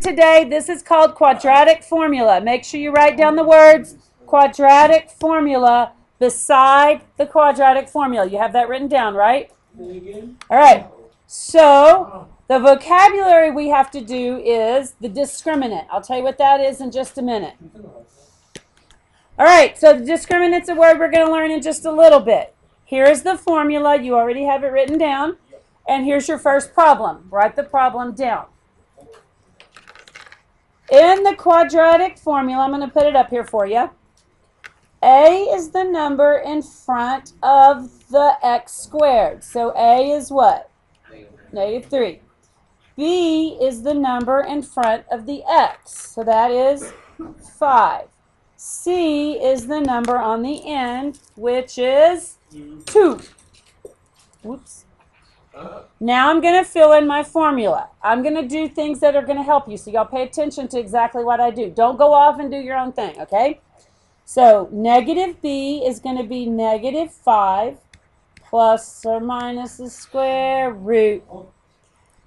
today. This is called quadratic formula. Make sure you write down the words quadratic formula beside the quadratic formula. You have that written down, right? All right. So the vocabulary we have to do is the discriminant. I'll tell you what that is in just a minute. All right. So the discriminant's a word we're going to learn in just a little bit. Here is the formula. You already have it written down. And here's your first problem. Write the problem down. In the quadratic formula, I'm going to put it up here for you. A is the number in front of the x squared. So A is what? Negative 3. B is the number in front of the x. So that is 5. C is the number on the end, which is 2. Whoops. Now I'm going to fill in my formula. I'm going to do things that are going to help you. So y'all pay attention to exactly what I do. Don't go off and do your own thing, okay? So negative b is going to be negative 5 plus or minus the square root.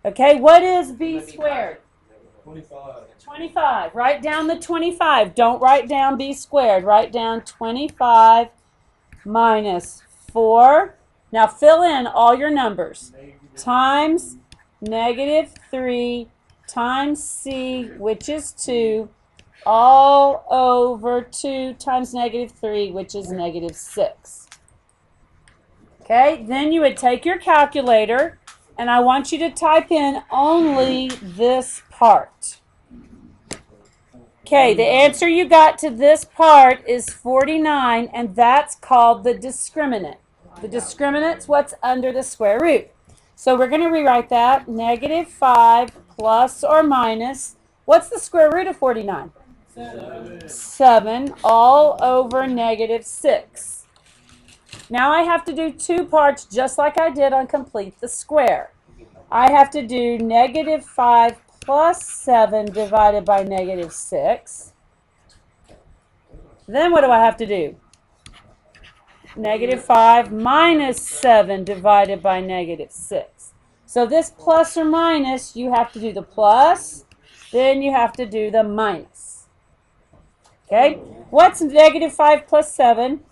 Okay, what is b squared? 25. 25. Write down the 25. Don't write down b squared. Write down 25 minus 4. Now fill in all your numbers. Times negative 3 times c, which is 2, all over 2 times negative 3, which is negative 6. Okay, then you would take your calculator, and I want you to type in only this part. Okay, the answer you got to this part is 49, and that's called the discriminant. The discriminant's what's under the square root. So we're going to rewrite that. Negative 5 plus or minus. What's the square root of 49? 7 all over negative 6. Now I have to do two parts just like I did on complete the square. I have to do negative 5 plus 7 divided by negative 6. Then what do I have to do? Negative 5 minus 7 divided by negative 6. So this plus or minus, you have to do the plus, then you have to do the minus. Okay? What's negative 5 plus 7?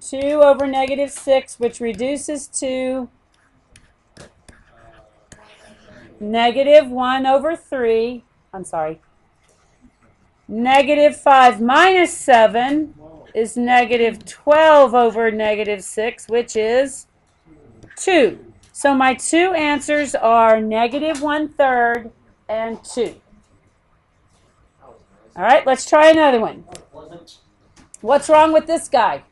2 over negative 6, which reduces to negative 1 over 3. I'm sorry. Negative 5 minus 7 is negative 12 over negative 6, which is 2. So my two answers are negative 1/3 and 2. All right, let's try another one. What's wrong with this guy?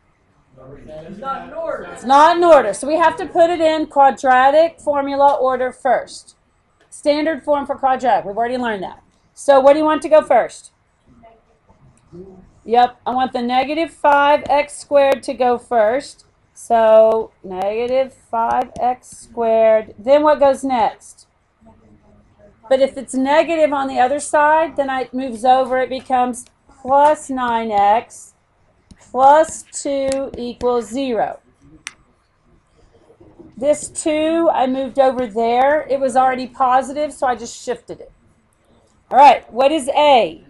It's not in order. It's not in order. So we have to put it in quadratic formula order first. Standard form for quadratic. We've already learned that. So what do you want to go first? Yep, I want the negative 5x squared to go first. So negative 5x squared. Then what goes next? But if it's negative on the other side, then it moves over. It becomes plus 9x plus 2 equals 0. This 2, I moved over there. It was already positive, so I just shifted it. All right, what is A?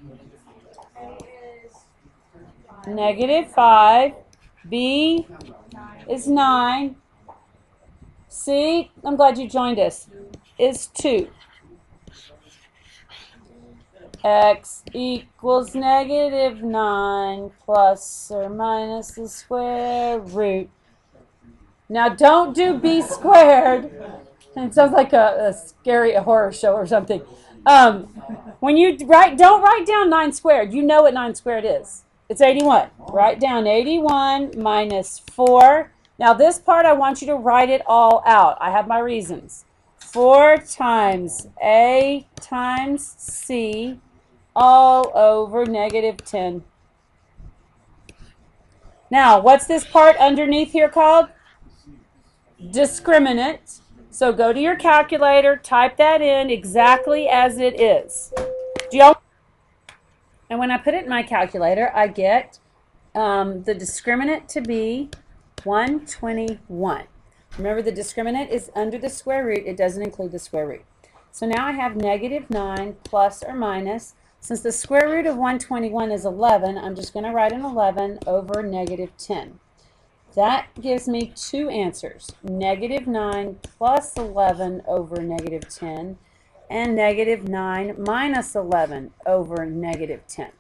Negative 5. B is 9. C, I'm glad you joined us, is 2. X equals negative 9 plus or minus the square root. Now don't do b squared. It sounds like a scary horror show or something. When you don't write down 9 squared. You know what 9 squared is. It's 81. Write down 81 minus 4. Now this part I want you to write it all out. I have my reasons. 4 times A times C all over negative 10. Now, what's this part underneath here called? Discriminant. So go to your calculator, type that in exactly as it is. And when I put it in my calculator, I get the discriminant to be 121. Remember, the discriminant is under the square root. It doesn't include the square root. So now I have negative 9 plus or minus. Since the square root of 121 is 11, I'm just going to write an 11 over negative 10. That gives me two answers, negative 9 plus 11 over negative 10 and negative 9 minus 11 over negative 10.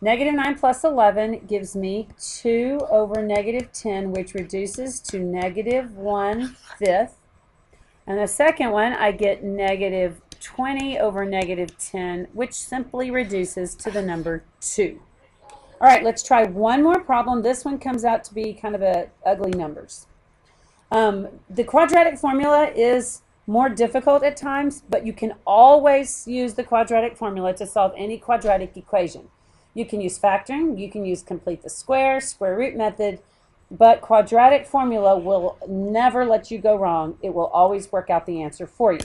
Negative 9 plus 11 gives me 2 over negative 10, which reduces to negative 1/5. And the second one, I get negative 20 over negative 10, which simply reduces to the number 2. All right, let's try one more problem. This one comes out to be kind of ugly numbers. The quadratic formula is more difficult at times, but you can always use the quadratic formula to solve any quadratic equation. You can use factoring, you can use complete the square root method, but quadratic formula will never let you go wrong. It will always work out the answer for you.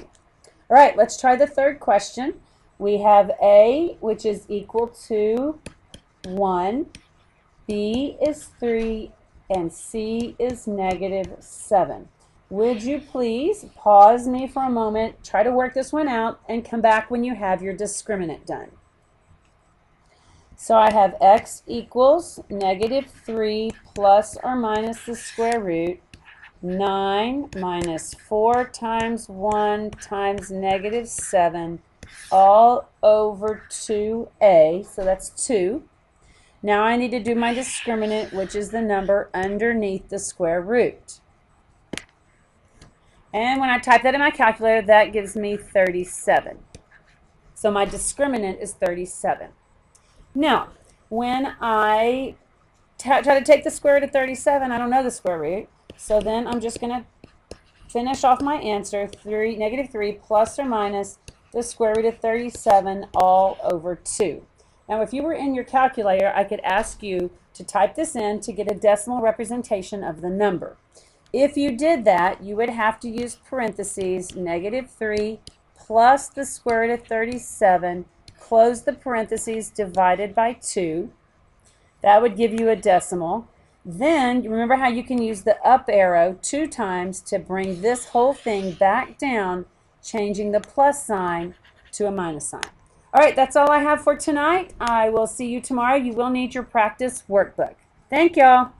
All right, let's try the third question. We have A, which is equal to 1, B is 3, and C is negative 7. Would you please pause me for a moment, try to work this one out, and come back when you have your discriminant done. So I have x equals negative 3 plus or minus the square root 9 minus 4 times 1 times negative 7 all over 2a, so that's 2. Now I need to do my discriminant, which is the number underneath the square root. And when I type that in my calculator, that gives me 37. So my discriminant is 37. Now, when I try to take the square root of 37, I don't know the square root. So then I'm just going to finish off my answer, negative 3 plus or minus the square root of 37 all over 2. Now, if you were in your calculator, I could ask you to type this in to get a decimal representation of the number. If you did that, you would have to use parentheses, negative 3 plus the square root of 37, close the parentheses, divided by 2. That would give you a decimal. Then, remember how you can use the up arrow 2 times to bring this whole thing back down, changing the plus sign to a minus sign. All right, that's all I have for tonight. I will see you tomorrow. You will need your practice workbook. Thank y'all.